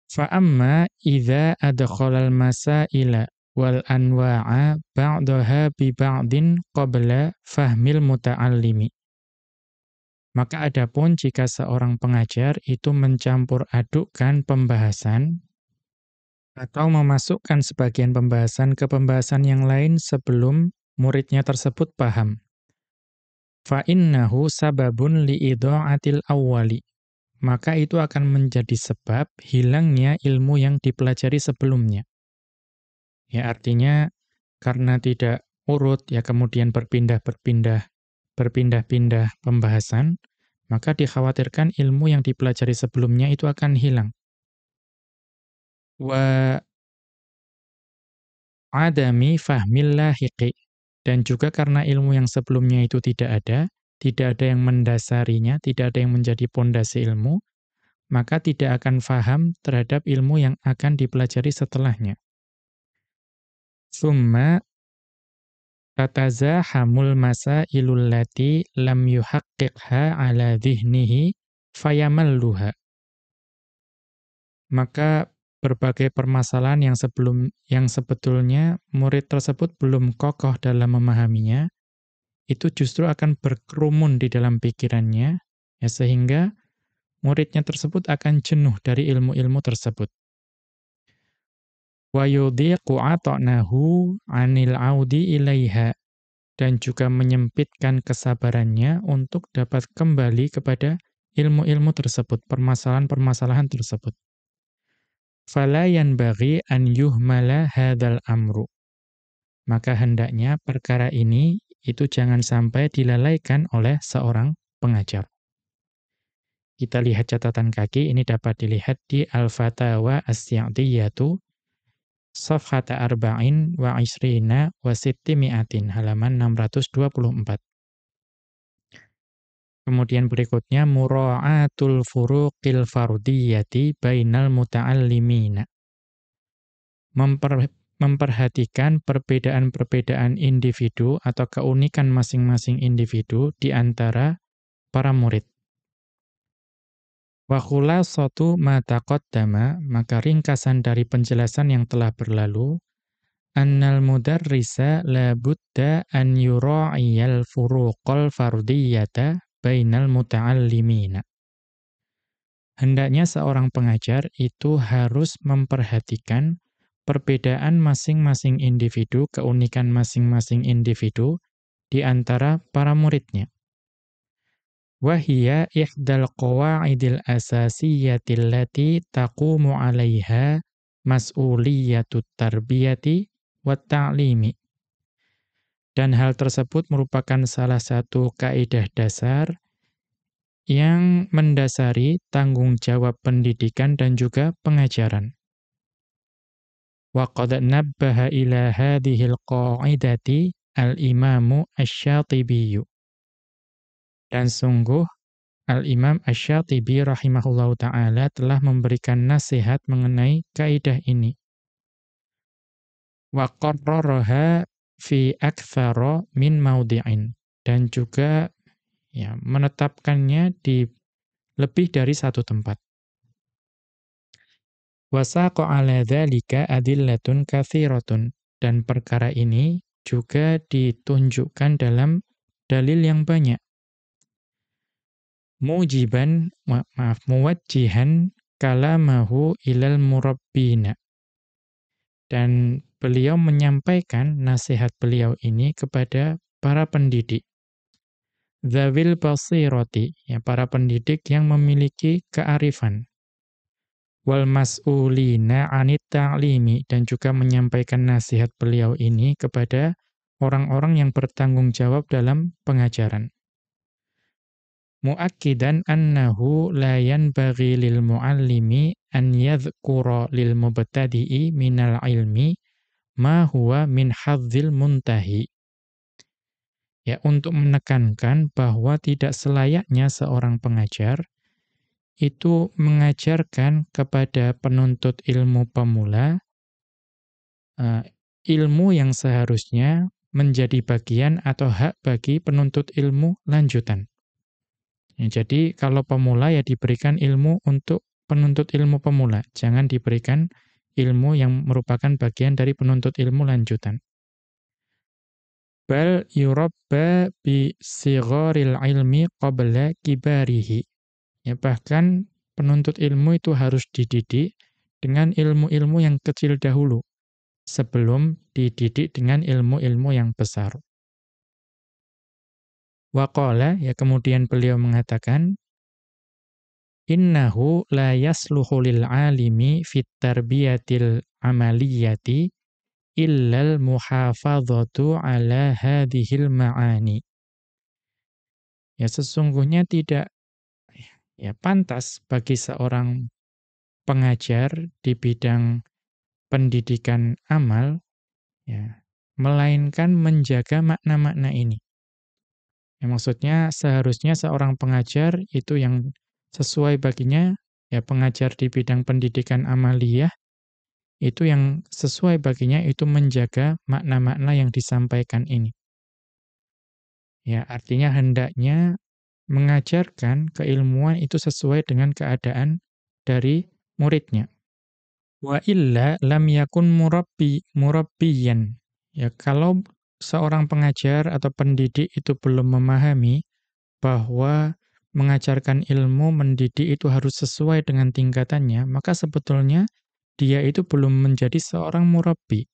Speaker 1: Fa'amma idza adkhalal masaila wal anwa'a ba'daha bi ba'din qabla fahmil muta'allimi. Maka adapun jika seorang pengajar itu mencampur adukkan pembahasan atau memasukkan sebagian pembahasan ke pembahasan yang lain sebelum muridnya tersebut paham, fa innahu sababun liidha'atil awwali. Maka itu akan menjadi sebab hilangnya ilmu yang dipelajari sebelumnya. Artinya karena tidak urut kemudian berpindah-pindah pembahasan, maka dikhawatirkan ilmu yang dipelajari sebelumnya itu akan hilang. Wa adami fahmil lahiqi, dan juga karena ilmu yang sebelumnya itu tidak ada yang mendasarinya, tidak ada yang menjadi pondasi ilmu, maka tidak akan faham terhadap ilmu yang akan dipelajari setelahnya. Tsumma tatazahamul masailul lati lam yuhaqqiqha ala dhihnihi fayamalluha. Maka berbagai permasalahan yang sebetulnya murid tersebut belum kokoh dalam memahaminya, itu justru akan berkerumun di dalam pikirannya, sehingga muridnya tersebut akan jenuh dari ilmu-ilmu tersebut. Wa yudhiqu 'ata'nahu 'anil 'audi ilaiha, dan juga menyempitkan kesabarannya untuk dapat kembali kepada ilmu-ilmu tersebut, permasalahan-permasalahan tersebut. Fala yanbaghi an yuhmala hadzal amru. maka hendaknya perkara ini itu jangan sampai dilalaikan oleh seorang pengajar. Kita lihat catatan kaki, ini dapat dilihat di Al-Fatawa As-Sa'diyatu, Safhata Arba'in wa Isrina wa Sittimi'atin, halaman 624. Kemudian berikutnya, Mura'atul furuqil fardiyati bainal muta'allimina. Memperhatikan perbedaan-perbedaan individu atau keunikan masing-masing individu di antara para murid. Wa khulasatu ma taqaddama, maka ringkasan dari penjelasan yang telah berlalu, annal mudarrisa la budda an yura'iyal furuqal fardiyata bainal muta'allimina. Hendaknya seorang pengajar itu harus memperhatikan perbedaan masing-masing individu, keunikan masing-masing individu di antara para muridnya. Wahia ihdal qawa'idil asasiyatil lati taqumu 'alaiha mas'uliyatut tarbiyati wat ta'limi. Dan hal tersebut merupakan salah satu kaidah dasar yang mendasari tanggung jawab pendidikan dan juga pengajaran. Wa qad nabbaha ila hadhil qa'idati al-Imamu Asy-Syatibiyyu. Dan sungguh Al-Imam Asy-Syatibi rahimahullahu ta'ala telah memberikan nasihat mengenai kaidah ini. Wa qarraraha fi aktsara min maudhi'in. Dan juga menetapkannya di lebih dari satu tempat. Wa saqa 'ala dzalika adillatun katsiratun. Dan perkara ini juga ditunjukkan dalam dalil yang banyak. Muwajjihan kalamahu ilal murabbina. Dan beliau menyampaikan nasihat beliau ini kepada para pendidik. Dzawil basirati, para pendidik yang memiliki kearifan. Wal mas'ulina 'anit ta'limi, dan juga menyampaikan nasihat beliau ini kepada orang-orang yang bertanggung jawab dalam pengajaran. Mu'akkidan annahu la yanbaghi lil mu'allimi an yadhkura lil mubtadi'i minal ilmi ma huwa min hadzil muntahi. Untuk menekankan bahwa tidak selayaknya seorang pengajar itu mengajarkan kepada penuntut ilmu pemula ilmu yang seharusnya menjadi bagian atau hak bagi penuntut ilmu lanjutan. Jadi kalau pemula diberikan ilmu untuk penuntut ilmu pemula, jangan diberikan ilmu yang merupakan bagian dari penuntut ilmu lanjutan. Bal yurabba bi sigharil ilmi qabla kibarihi. Bahkan penuntut ilmu itu harus dididik dengan ilmu-ilmu yang kecil dahulu, sebelum dididik dengan ilmu-ilmu yang besar. Wa qala, kemudian beliau mengatakan, innahu la yasluhu lil alimi fit tarbiyatil amaliyati illal muhafadzatu ala hadhil ma'ani. Sesungguhnya tidak pantas bagi seorang pengajar di bidang pendidikan amal melainkan menjaga makna-makna ini. Maksudnya seharusnya seorang pengajar itu yang sesuai baginya, pengajar di bidang pendidikan amaliyah, itu yang sesuai baginya itu menjaga makna-makna yang disampaikan ini. Artinya hendaknya mengajarkan keilmuan itu sesuai dengan keadaan dari muridnya. Wa illa lam yakun murabbiyan. Kalau seorang pengajar atau pendidik itu belum memahami bahwa mengajarkan ilmu, mendidik itu harus sesuai dengan tingkatannya, maka sebetulnya dia itu belum menjadi seorang murabbi,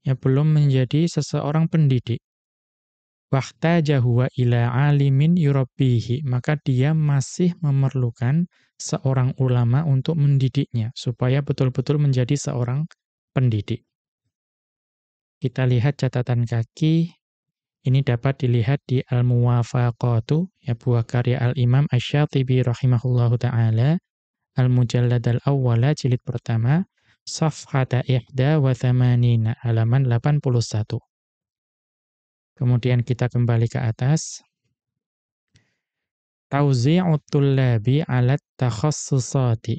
Speaker 1: belum menjadi seseorang pendidik. Wahtajahu wa ila alimin yurabbihi, maka dia masih memerlukan seorang ulama untuk mendidiknya, supaya betul-betul menjadi seorang pendidik. kita lihat catatan kaki, ini dapat dilihat di Al-Muwafaqatu, ya, buah karya Al-Imam Asy-Syatibi rahimahullahu ta'ala, Al-Mujallad al-Awwala, jilid pertama, Safhata ihda wa thamanina, halaman 81. Kemudian kita kembali ke atas. Tauzi'ut tullabi 'alat takhassusati,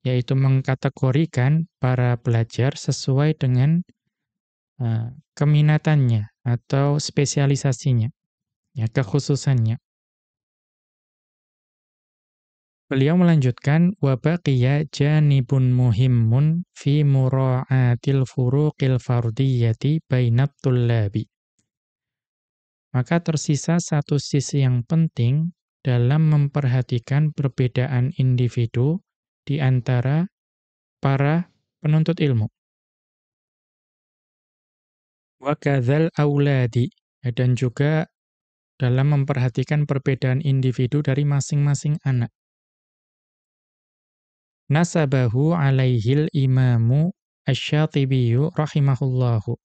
Speaker 1: yaitu mengkategorikan para pelajar sesuai dengan keminatannya atau spesialisasinya, ya, kekhususannya. Beliau melanjutkan, wa baqiya janibun muhimmun fi mura'atil furuqil fardiyyati bainat tullabi. Maka tersisa satu sisi yang penting dalam memperhatikan perbedaan individu di antara para penuntut ilmu. Wa kadzal auladi, dan juga dalam memperhatikan perbedaan individu dari masing-masing anak. Nasabahu alaihil imamu asy-Syatibiyyu rahimahullahu.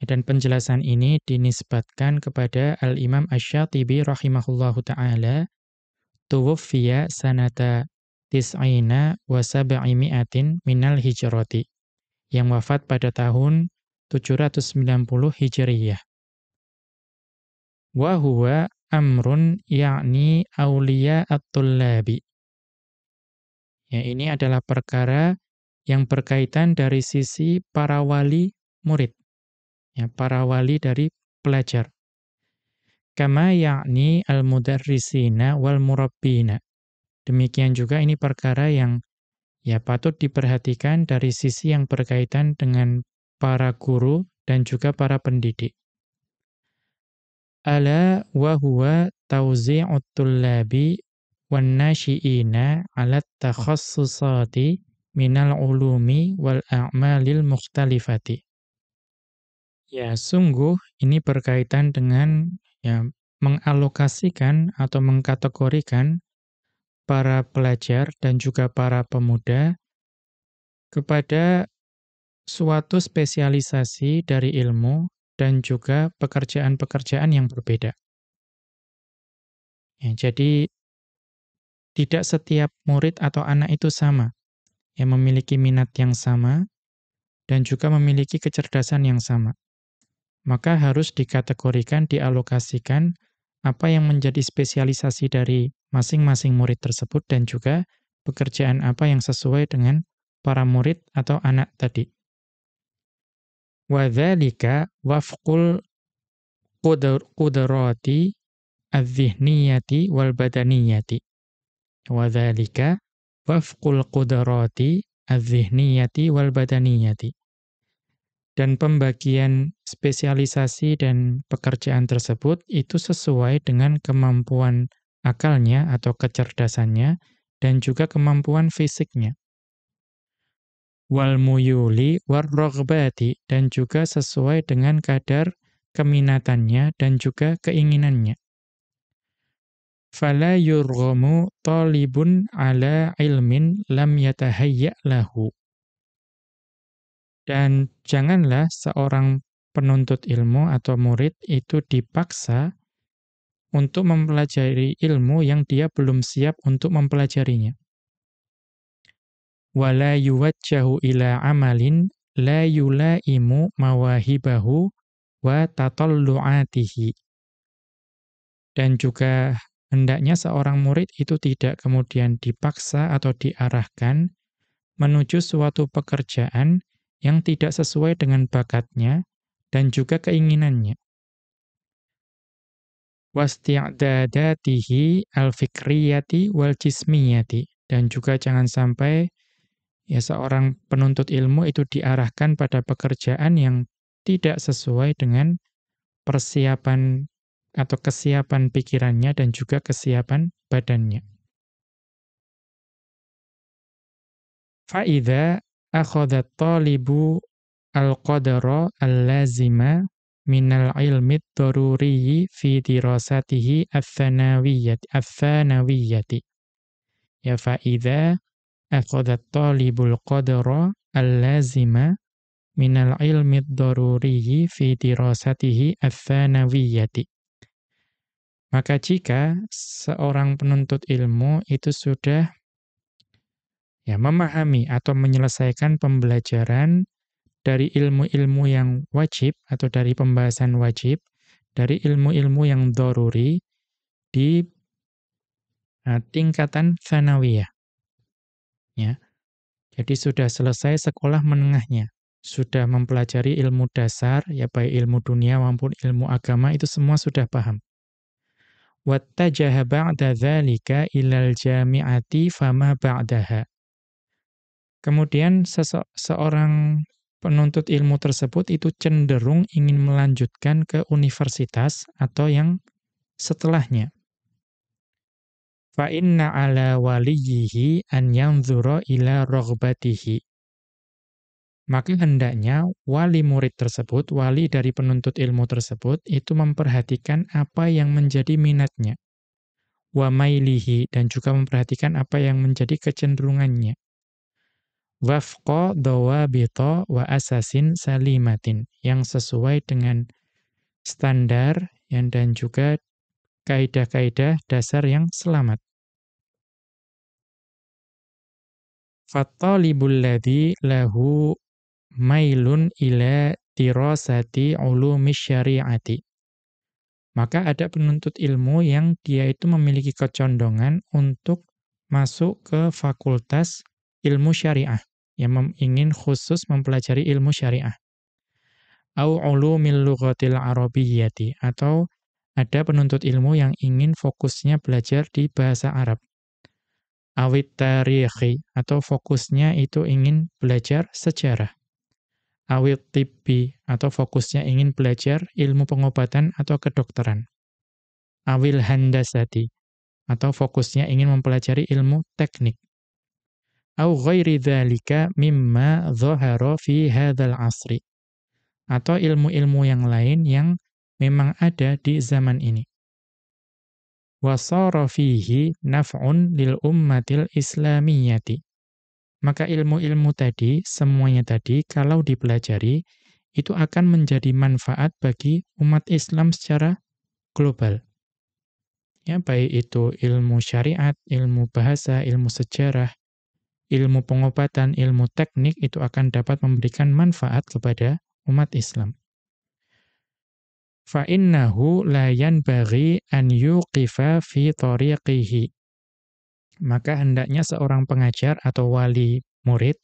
Speaker 1: Dan penjelasan ini dinisbatkan kepada Al-Imam Asy-Syatibi rahimahullahu ta'ala, tuwuffiya sanata tis'ina wa sab'imi'atin minal hijrati, yang wafat pada tahun 790 Hijriyah. Wa huwa amrun ya'ni awliya at-tullabi. Ya, ini adalah perkara yang berkaitan dari sisi para wali murid, ya, para wali dari pelajar. Kama ya'ni al-mudarrisina wal murabbina. Demikian juga ini perkara yang, ya, patut diperhatikan dari sisi yang berkaitan dengan para guru dan juga para pendidik. Ala wa huwa tauzi'ut tullabi wan nasyi'ina 'ala takhassusati minal ulumi wal a'malil mukhtalifati. Ya, sungguh ini berkaitan dengan, ya, mengalokasikan atau mengkategorikan para pelajar dan juga para pemuda kepada suatu spesialisasi dari ilmu dan juga pekerjaan-pekerjaan yang berbeda. Ya, jadi tidak setiap murid atau anak itu sama, yang memiliki minat yang sama dan juga memiliki kecerdasan yang sama. Maka harus dikategorikan, dialokasikan apa yang menjadi spesialisasi dari masing-masing murid tersebut dan juga pekerjaan apa yang sesuai dengan para murid atau anak tadi. Wa dzalika wafqul qudrati adz-dzihniyati wal badaniyati. Wa dzalika wafqul qudrati adz-dzihniyati wal badaniyati. Dan pembagian spesialisasi dan pekerjaan tersebut itu sesuai dengan kemampuan akalnya atau kecerdasannya dan juga kemampuan fisiknya. Wal muyuli war raghbati, dan juga sesuai dengan kadar keminatannya dan juga keinginannya. Fala yurghamu talibun ala ilmin lam yatahayya lahu. Dan janganlah seorang penuntut ilmu atau murid itu dipaksa untuk mempelajari ilmu yang dia belum siap untuk mempelajarinya. Wala yuwajjahu ila amalin la yulaimu mawahibahu wa tatallu'atihi. Dan juga hendaknya seorang murid itu tidak kemudian dipaksa atau diarahkan menuju suatu pekerjaan yang tidak sesuai dengan bakatnya dan juga keinginannya. Wasti'dadatihi al-fikriyati wal jismiyati. Dan juga jangan sampai, ya, seorang penuntut ilmu itu diarahkan pada pekerjaan yang tidak sesuai dengan persiapan atau kesiapan pikirannya dan juga kesiapan badannya. Fa'idha akhadha at-talibu al-qadara al-lazima minal ilmi ad-daruriyyi fi dirasatihi ats-tsanawiyati. Ya, fa'idha akhadha at-talibul qadara al-lazima minal ilmi ad-daruriyyi fi dirasatihi ats-tsanawiyyati. Maka jika seorang penuntut ilmu itu sudah memahami atau menyelesaikan pembelajaran dari ilmu-ilmu yang wajib atau dari pembahasan wajib, dari ilmu-ilmu yang daruri di tingkatan tsanawiyah, ya. Jadi sudah selesai sekolah menengahnya, sudah mempelajari ilmu dasar, ya baik ilmu dunia maupun ilmu agama, itu semua sudah paham. Wattajaha ba'da dzalika ilal jami'ati fama ba'daha. Kemudian seorang penuntut ilmu tersebut itu cenderung ingin melanjutkan ke universitas atau yang setelahnya. Fa inna ala waliyyihi an yanzura ila raghbatihi. Maka hendaknya wali murid tersebut, wali dari penuntut ilmu tersebut, itu memperhatikan apa yang menjadi minatnya. Wa mailihi, dan juga memperhatikan apa yang menjadi kecenderungannya. Wafqa dawabita wa asasin salimatin, yang sesuai dengan standar dan juga kaidah-kaidah dasar yang selamat. Fattalibul ladzi lahu mailun ila dirasati ulumis syari'ati. Maka ada penuntut ilmu yang dia itu memiliki kecondongan untuk masuk ke fakultas ilmu syariah, yang ingin khusus mempelajari ilmu syariah. Au ulumil lughatil arabiyyati, atau ada penuntut ilmu yang ingin fokusnya belajar di bahasa Arab. Awit tarikhi, atau fokusnya itu ingin belajar sejarah. Awit tibbi, atau fokusnya ingin belajar ilmu pengobatan atau kedokteran. Awil handasati, atau fokusnya ingin mempelajari ilmu teknik. Au ghairi dzalika mimma dhahara fi hadzal asri, atau ilmu-ilmu yang lain yang memang ada di zaman ini. Wa sara fihi naf'un lil ummatil islamiyyati. Maka ilmu-ilmu tadi, semuanya tadi, kalau dipelajari, itu akan menjadi manfaat bagi umat Islam secara global. Ya, baik itu ilmu syariat, ilmu bahasa, ilmu sejarah, ilmu pengobatan, ilmu teknik, itu akan dapat memberikan manfaat kepada umat Islam. Fa innahu la yanbaghi an yuqifa fi tariqihi. Maka hendaknya seorang pengajar atau wali murid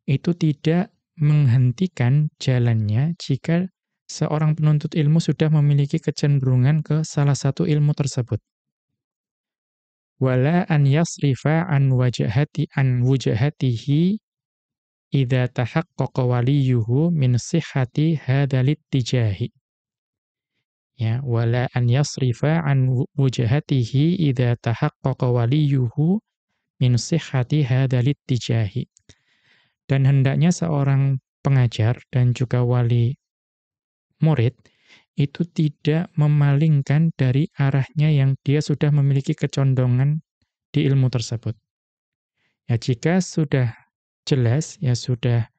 Speaker 1: itu tidak menghentikan jalannya jika seorang penuntut ilmu sudah memiliki kecenderungan ke salah satu ilmu tersebut. Wala an yasrifa an wujhatihi idza tahaqqaqa waliyuhu min sihhati hadzal ittijahi. Ya, wala an yasrifa an wujhatihi idza tahaqqaqa waliyuhu min sihhati hadzal ittijahi. Dan hendaknya seorang pengajar dan juga wali murid itu tidak memalingkan dari arahnya yang dia sudah memiliki kecondongan di ilmu tersebut. Ya, jika sudah jelas, ya sudah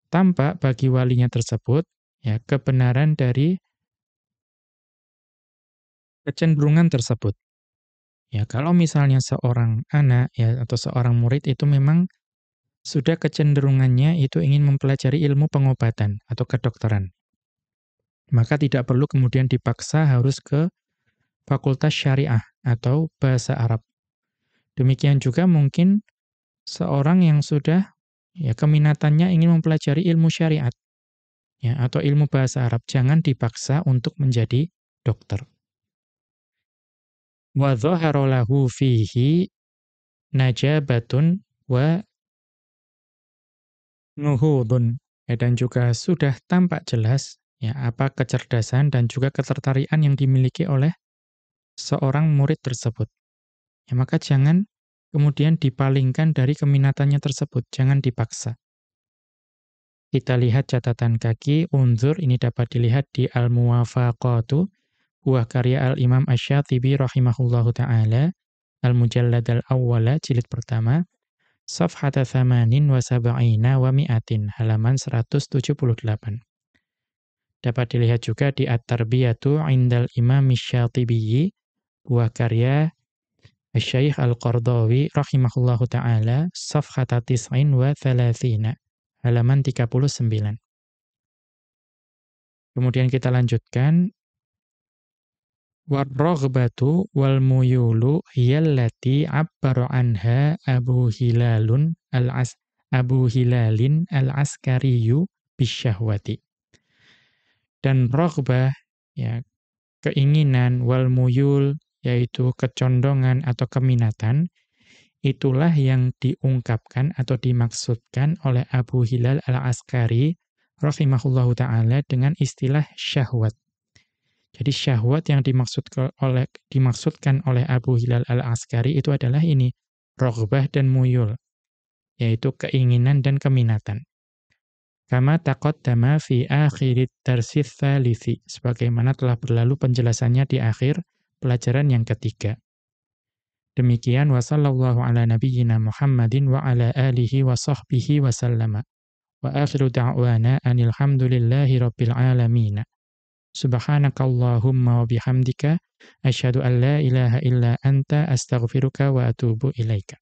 Speaker 1: tampak bagi walinya tersebut, ya kebenaran dari kecenderungan tersebut. Ya, kalau misalnya seorang anak ya atau seorang murid itu memang sudah kecenderungannya itu ingin mempelajari ilmu pengobatan atau kedokteran, maka tidak perlu kemudian dipaksa harus ke fakultas syariah atau bahasa Arab. Demikian juga mungkin seorang yang sudah keminatannya ingin mempelajari ilmu syariat ya atau ilmu bahasa Arab, jangan dipaksa untuk menjadi dokter. Wa dhahara lahu fihi najabatun wa nuhudun. Dan juga sudah tampak jelas ya apa kecerdasan dan juga ketertarikan yang dimiliki oleh seorang murid tersebut. Ya, maka jangan kemudian dipalingkan dari keminatannya tersebut, jangan dipaksa. Kita lihat catatan kaki, unzur, ini dapat dilihat di Al-Muwafaqatu, buah karya Al-Imam Asy-Syatibi rahimahullahu ta'ala, Al-Mujallad Al-Awwala, jilid pertama, Safhata thamanin wa sab'ina wa mi'atin, halaman 178. Dapat dilihat juga di At-Tarbiyatu 'indal Imam Asy-Syatibiyyi, buah karya Asy-Syaikh Al-Qardawi rahimahullahu taala, safhata tis'in wa thalathina, halaman 39. Kemudian kita lanjutkan, war-raghbatu wal muyulu hiyallati 'abbara anha Abu Hilalin al-Askariyyu bisyahwati. Dan raghbah, ya, keinginan, wal muyul, yaitu kecondongan atau keminatan, itulah yang diungkapkan atau dimaksudkan oleh Abu Hilal al-Askari rahimahullahu ta'ala dengan istilah syahwat. Jadi syahwat yang dimaksudkan oleh Abu Hilal al-Askari itu adalah ini, raghbah dan muyul, yaitu keinginan dan keminatan. Kama taqaddama fi akhirit darsis tsalithi, sebagaimana telah berlalu penjelasannya di akhir pelajaran yang ketiga. Demikian, wa sallallahu ala nabiyyina Muhammadin wa ala alihi wa sahbihi wa sallama. Wa akhiru da'wana anil hamdulillahi rabbil alamin. Subhanakallahumma wa bihamdika asyhadu an la ilaha illa anta astaghfiruka wa atubu ilaika.